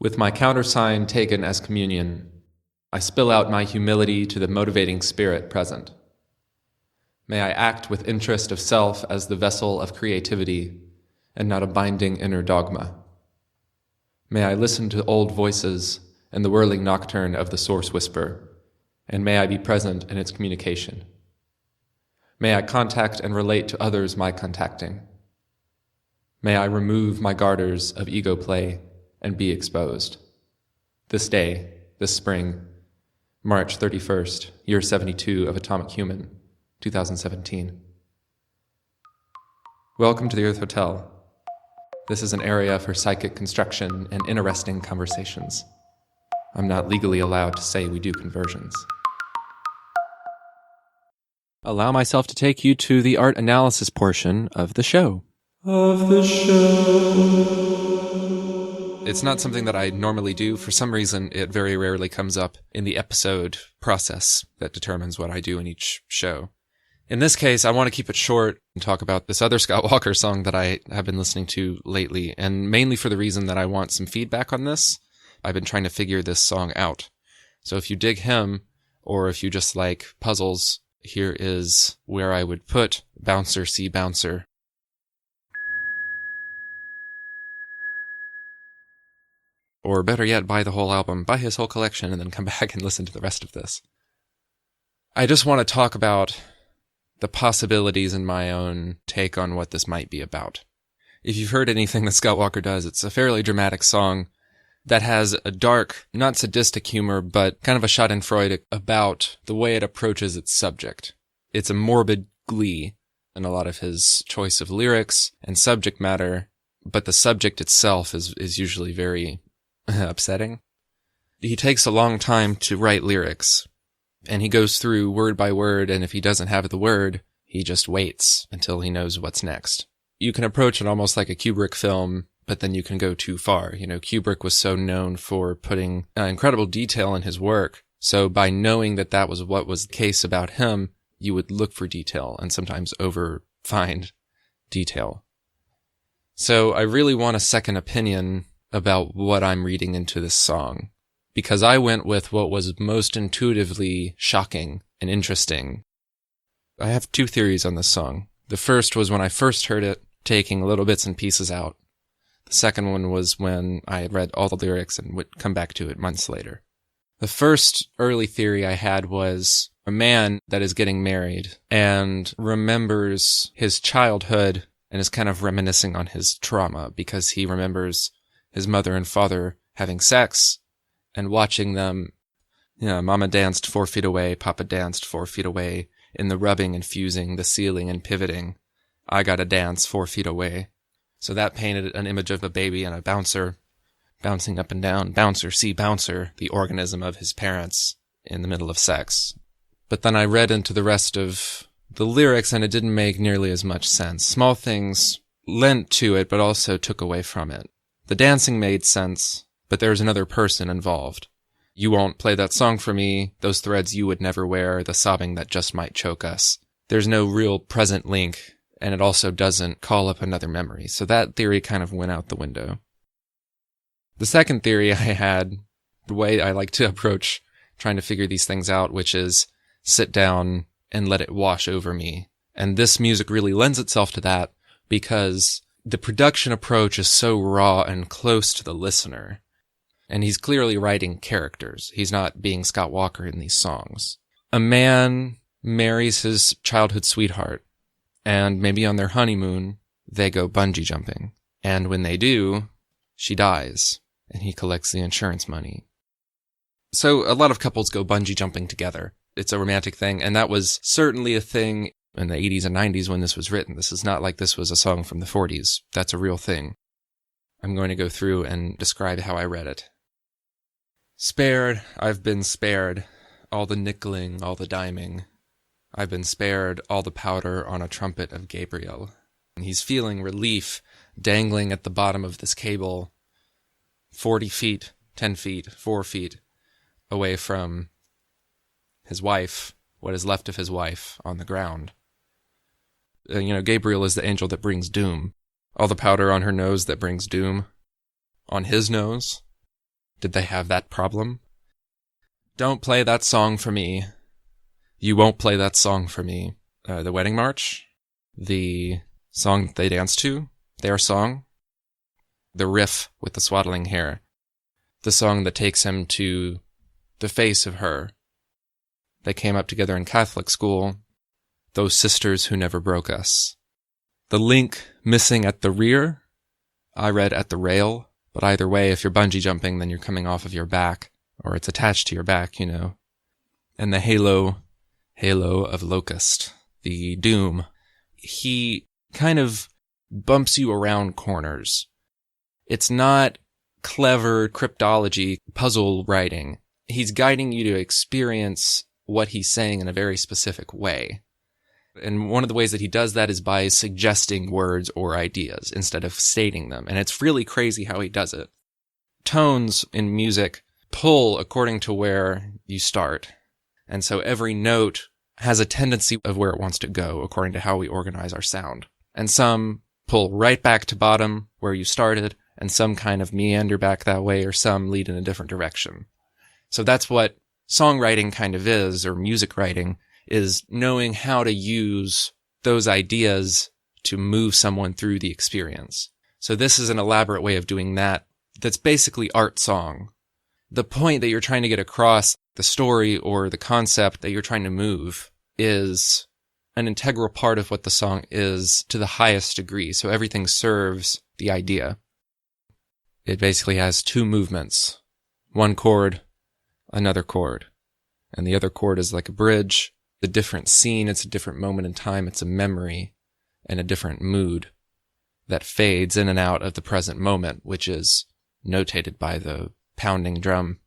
With my countersign taken as communion, I spill out my humility to the motivating spirit present. May I act with interest of self as the vessel of creativity and not a binding inner dogma. May I listen to old voices and the whirling nocturne of the source whisper, and may I be present in its communication. May I contact and relate to others my contacting. May I remove my garters of ego play and be exposed. This day, this spring, March 31st, year 72 of Atomic Human, 2017. Welcome to the Earth Hotel. This is an area for psychic construction and interesting conversations. I'm not legally allowed to say we do conversions. Allow myself to take you to the art analysis portion of the show. It's not something that I normally do. For some reason, it very rarely comes up in the episode process that determines what I do in each show. In this case, I want to keep it short and talk about this other Scottwalker song that I have been listening to lately, and mainly for the reason that I want some feedback on this. I've been trying to figure this song out. So if you dig him, or if you just like puzzles, here is where I would put Bouncer See Bouncer. Or better yet, buy the whole album, buy his whole collection, and then come back and listen to the rest of this. I just want to talk about the possibilities in my own take on what this might be about. If you've heard anything that Scottwalker does, it's a fairly dramatic song that has a dark, not sadistic humor, but kind of a schadenfreude about the way it approaches its subject. It's a morbid glee in a lot of his choice of lyrics and subject matter, but the subject itself is usually very upsetting. He takes a long time to write lyrics, and he goes through word by word, and if he doesn't have the word, he just waits until he knows what's next. You can approach it almost like a Kubrick film, but then you can go too far. You know, Kubrick was so known for putting incredible detail in his work, so by knowing that that was what was the case about him, you would look for detail and sometimes over-find detail. So I really want a second opinion about what I'm reading into this song, because I went with what was most intuitively shocking and interesting. I have two theories on this song. The first was when I first heard it, taking little bits and pieces out. The second one was when I had read all the lyrics and would come back to it months later. The first early theory I had was a man that is getting married and remembers his childhood and is kind of reminiscing on his trauma because he remembers his mother and father having sex and watching them, Mama danced 4 feet away, Papa danced 4 feet away, in the rubbing and fusing, the sealing and pivoting. I gotta dance 4 feet away. So that painted an image of a baby and a bouncer, bouncing up and down, bouncer, see bouncer, the organism of his parents in the middle of sex. But then I read into the rest of the lyrics and it didn't make nearly as much sense. Small things lent to it, but also took away from it. The dancing made sense, but there's another person involved. You won't play that song for me, those threads you would never wear, the sobbing that just might choke us. There's no real present link, and it also doesn't call up another memory, so that theory kind of went out the window. The second theory I had, the way I like to approach trying to figure these things out, which is sit down and let it wash over me. And this music really lends itself to that because the production approach is so raw and close to the listener. And he's clearly writing characters. He's not being Scottwalker in these songs. A man marries his childhood sweetheart, and maybe on their honeymoon, they go bungee jumping. And when they do, she dies, and he collects the insurance money. So a lot of couples go bungee jumping together. It's a romantic thing, and that was certainly a thing in the 80s and 90s when this was written. This is not like this was a song from the 40s. That's a real thing. I'm going to go through and describe how I read it. Spared, I've been spared, all the nickeling, all the diming. I've been spared all the powder on a trumpet of Gabriel. And he's feeling relief dangling at the bottom of this cable 40 feet, 10 feet, 4 feet away from his wife, what is left of his wife, on the ground. Gabriel is the angel that brings doom. All the powder on her nose that brings doom. On his nose, Did they have that problem? Don't play that song for me. You won't play that song for me. The wedding march? The song that they dance to? Their song? The riff with the swaddling hair. The song that takes him to the face of her. They came up together in Catholic school. Those sisters who never broke us. The link missing at the rear? I read at the rail, but either way, if you're bungee jumping, then you're coming off of your back, or it's attached to your back, you know. And the halo of Locust, the doom. He kind of bumps you around corners. It's not clever cryptology, puzzle writing. He's guiding you to experience what he's saying in a very specific way. And one of the ways that he does that is by suggesting words or ideas instead of stating them. And it's really crazy how he does it. Tones in music pull according to where you start. And so every note has a tendency of where it wants to go according to how we organize our sound. And some pull right back to bottom where you started, and some kind of meander back that way, or some lead in a different direction. So that's what songwriting kind of is, or music writing, is knowing how to use those ideas to move someone through the experience. So this is an elaborate way of doing that. That's basically art song. The point that you're trying to get across, the story or the concept that you're trying to move, is an integral part of what the song is to the highest degree. So everything serves the idea. It basically has two movements. One chord, another chord. And the other chord is like a bridge. A different scene, it's a different moment in time, it's a memory and a different mood that fades in and out of the present moment, which is notated by the pounding drum.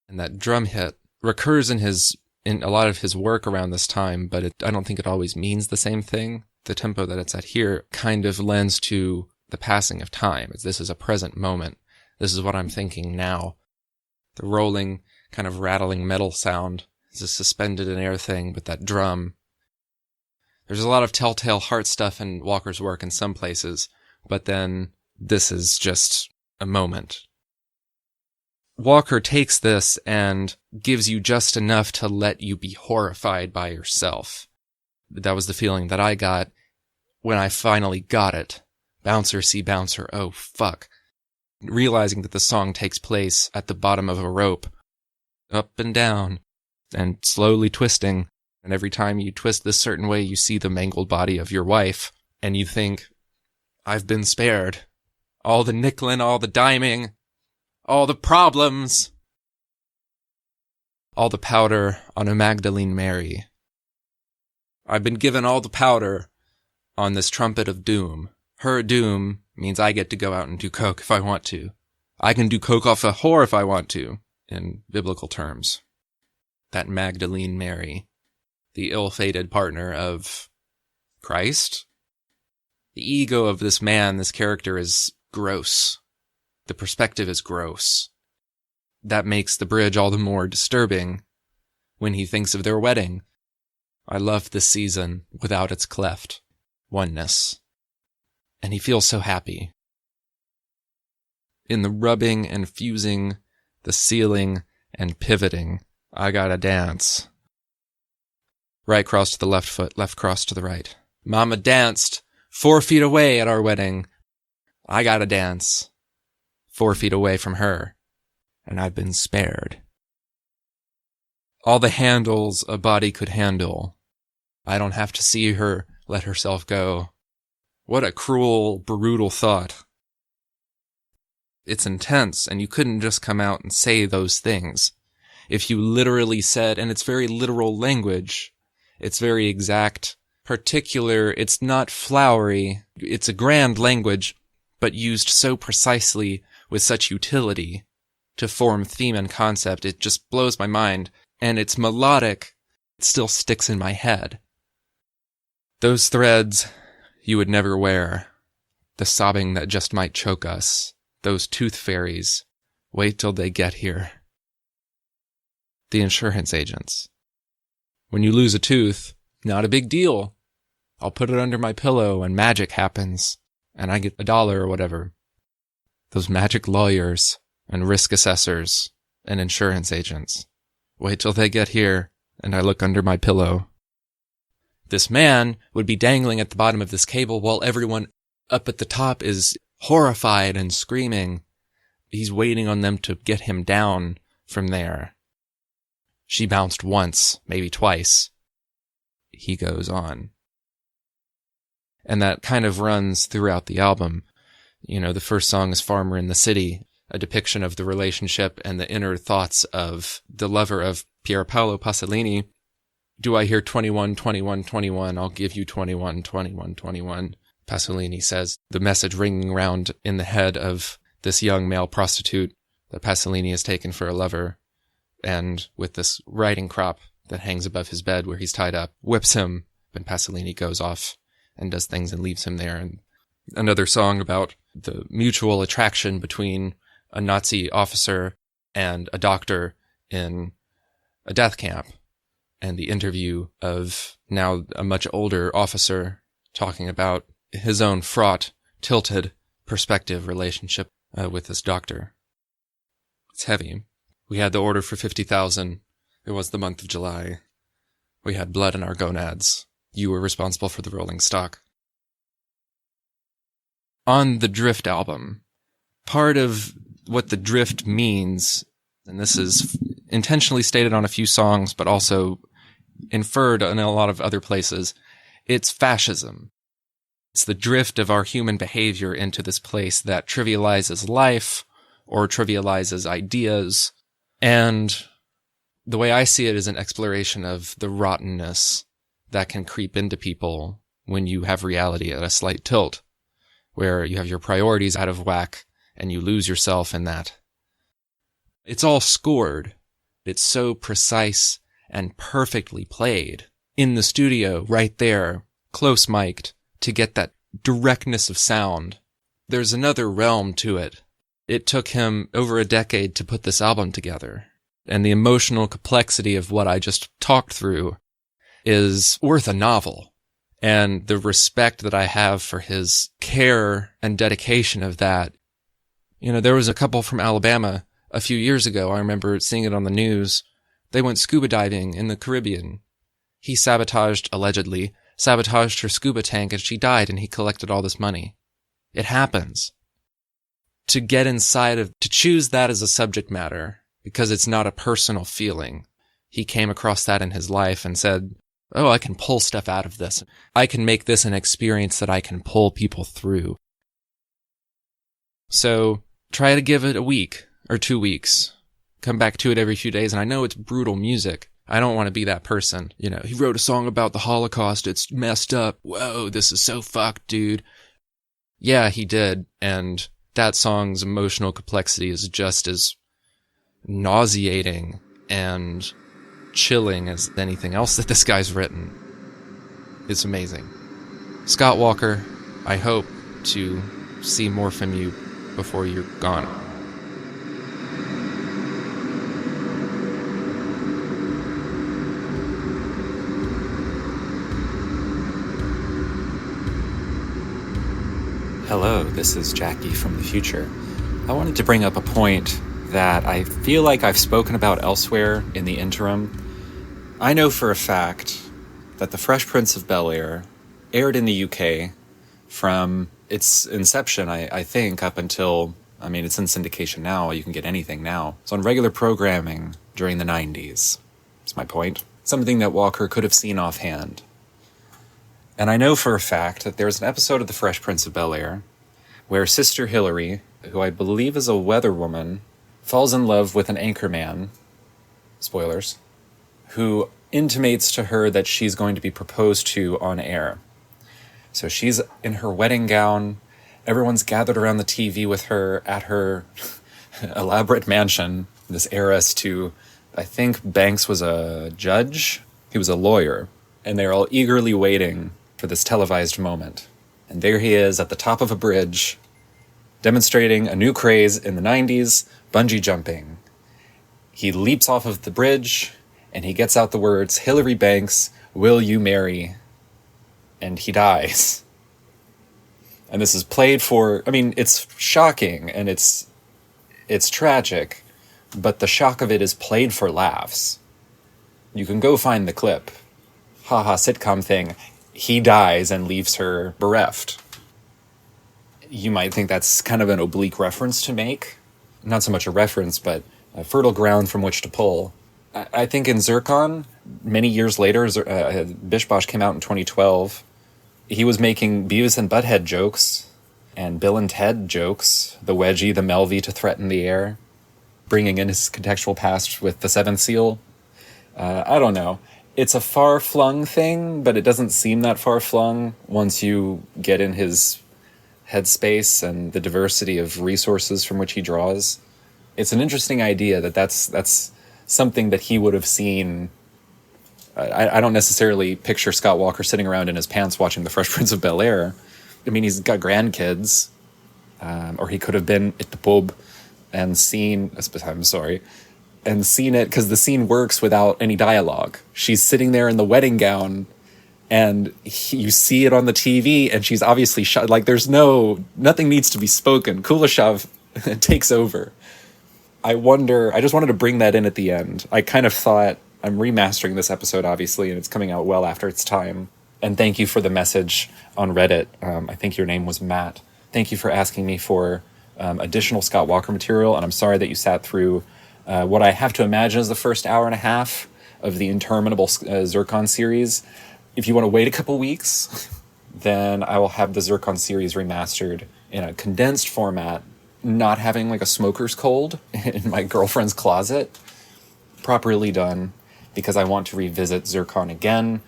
And that drum hit recurs in a lot of his work around this time, but I don't think it always means the same thing. The tempo that it's at here kind of lends to the passing of time. This is a present moment. This is what I'm thinking now. The rolling, kind of rattling metal sound. It's a suspended in air thing, but that drum. There's a lot of telltale heart stuff in Walker's work in some places, but then this is just a moment. Walker takes this and gives you just enough to let you be horrified by yourself. That was the feeling that I got when I finally got it. Bouncer, see bouncer, oh fuck. Realizing that the song takes place at the bottom of a rope, up and down, and slowly twisting, and every time you twist this certain way, you see the mangled body of your wife, and you think, I've been spared. All the nickelin', all the diming, all the problems, all the powder on a Magdalene Mary. I've been given all the powder on this trumpet of doom. Her doom means I get to go out and do coke if I want to. I can do coke off a whore if I want to, in biblical terms. That Magdalene Mary, the ill-fated partner of Christ. The ego of this man, this character, is gross. The perspective is gross. That makes the bridge all the more disturbing when he thinks of their wedding. I love this season without its cleft oneness. And he feels so happy. In the rubbing and fusing, the sealing and pivoting, I gotta dance. Right cross to the left foot, left cross to the right. Mama danced 4 feet away at our wedding. I gotta dance 4 feet away from her, and I've been spared. All the handles a body could handle. I don't have to see her let herself go. What a cruel, brutal thought. It's intense, and you couldn't just come out and say those things. If you literally said, and it's very literal language, it's very exact, particular, it's not flowery, it's a grand language, but used so precisely with such utility to form theme and concept, it just blows my mind, and it's melodic, it still sticks in my head. Those threads you would never wear, the sobbing that just might choke us, those tooth fairies, wait till they get here. The insurance agents. When you lose a tooth, not a big deal. I'll put it under my pillow and magic happens, and I get $1 or whatever. Those magic lawyers and risk assessors and insurance agents. Wait till they get here, and I look under my pillow. This man would be dangling at the bottom of this cable while everyone up at the top is horrified and screaming. He's waiting on them to get him down from there. She bounced once, maybe twice. He goes on. And that kind of runs throughout the album. You know, the first song is Farmer in the City, a depiction of the relationship and the inner thoughts of the lover of Pier Paolo Pasolini. Do I hear 21, 21, 21? I'll give you 21, 21, 21. Pasolini says, the message ringing around in the head of this young male prostitute that Pasolini has taken for a lover, and with this riding crop that hangs above his bed where he's tied up, whips him, and Pasolini goes off and does things and leaves him there. And another song about the mutual attraction between a Nazi officer and a doctor in a death camp, and the interview of now a much older officer talking about his own fraught, tilted perspective relationship with this doctor. It's heavy. We had the order for 50,000. It was the month of July. We had blood in our gonads. You were responsible for the rolling stock. On the Drift album, part of what the drift means, and this is intentionally stated on a few songs, but also inferred in a lot of other places, it's fascism. It's the drift of our human behavior into this place that trivializes life or trivializes ideas. And the way I see it is an exploration of the rottenness that can creep into people when you have reality at a slight tilt, where you have your priorities out of whack and you lose yourself in that. It's all scored. It's so precise and perfectly played in the studio right there, close mic'd, to get that directness of sound. There's another realm to it. It took him over a decade to put this album together, and the emotional complexity of what I just talked through is worth a novel. And the respect that I have for his care and dedication of that. You know, there was a couple from Alabama a few years ago. I remember seeing it on the news. They went scuba diving in the Caribbean. He allegedly sabotaged her scuba tank, and she died, and he collected all this money. It happens. To get inside of, to choose that as a subject matter, because it's not a personal feeling. He came across that in his life and said, oh, I can pull stuff out of this. I can make this an experience that I can pull people through. So try to give it a week or 2 weeks. Come back to it every few days. And I know it's brutal music. I don't want to be that person. You know, he wrote a song about the Holocaust. It's messed up. Whoa, this is so fucked, dude. Yeah, he did. And that song's emotional complexity is just as nauseating and chilling as anything else that this guy's written. It's amazing. Scott Walker, I hope to see more from you before you're gone. Hello, this is Jackie from the future. I wanted to bring up a point that I feel like I've spoken about elsewhere in the interim. I know for a fact that The Fresh Prince of Bel-Air aired in the UK from its inception, I think, up until, it's in syndication now. You can get anything now. It's on regular programming during the 90s. That's my point. Something that Walker could have seen offhand. And I know for a fact that there's an episode of The Fresh Prince of Bel-Air where Sister Hillary, who I believe is a weather woman, falls in love with an anchorman, spoilers, who intimates to her that she's going to be proposed to on air. So she's in her wedding gown. Everyone's gathered around the TV with her at her elaborate mansion, this heiress to, I think Banks was a judge. He was a lawyer. And they're all eagerly waiting for this televised moment. And there he is at the top of a bridge, demonstrating a new craze in the 90s, bungee jumping. He leaps off of the bridge, and he gets out the words, "Hillary Banks, will you marry?" And he dies. And this is played for, it's shocking, and it's It's tragic, but the shock of it is played for laughs. You can go find the clip. Haha, sitcom thing. He dies and leaves her bereft. You might think that's kind of an oblique reference to make. Not so much a reference, but a fertile ground from which to pull. I think in Zircon, many years later, Bish Bosh came out in 2012. He was making Beavis and Butthead jokes and Bill and Ted jokes, the wedgie, the Melvie to threaten the air, bringing in his contextual past with the Seventh Seal. I don't know. It's a far-flung thing, but it doesn't seem that far-flung once you get in his headspace and the diversity of resources from which he draws. It's an interesting idea that's something that he would have seen. I don't necessarily picture Scott Walker sitting around in his pants watching The Fresh Prince of Bel-Air. I mean, he's got grandkids, or he could have been at the pub and seen. I'm sorry. And seen it, because the scene works without any dialogue. She's sitting there in the wedding gown, and you see it on the TV, and she's obviously shot. Like, nothing needs to be spoken. Kuleshov takes over. I just wanted to bring that in at the end. I kind of thought, I'm remastering this episode, obviously, and it's coming out well after its time. And thank you for the message on Reddit. I think your name was Matt. Thank you for asking me for additional Scott Walker material, and I'm sorry that you sat through what I have to imagine is the first hour and a half of the interminable Zircon series. If you want to wait a couple weeks, then I will have the Zircon series remastered in a condensed format, not having like a smoker's cold in my girlfriend's closet, properly done, because I want to revisit Zircon again.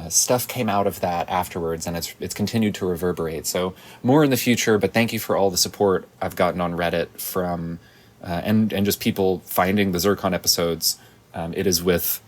Stuff came out of that afterwards, and it's continued to reverberate. So more in the future, but thank you for all the support I've gotten on Reddit from... and just people finding the Zircon episodes. It is with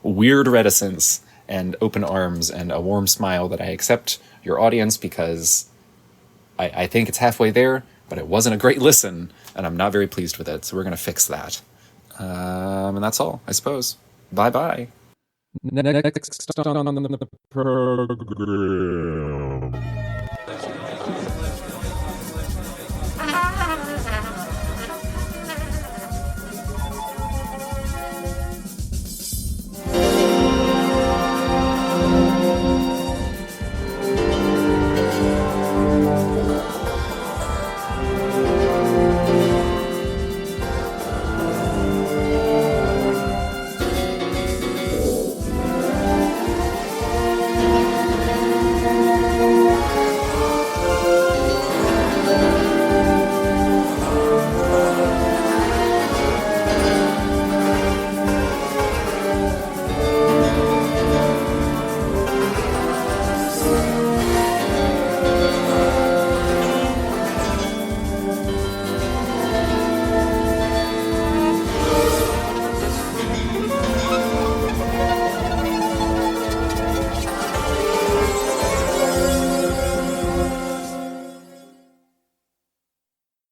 weird reticence and open arms and a warm smile that I accept your audience, because I think it's halfway there, but it wasn't a great listen, and I'm not very pleased with it, so we're going to fix that. And that's all, I suppose. Bye-bye. Next on the program.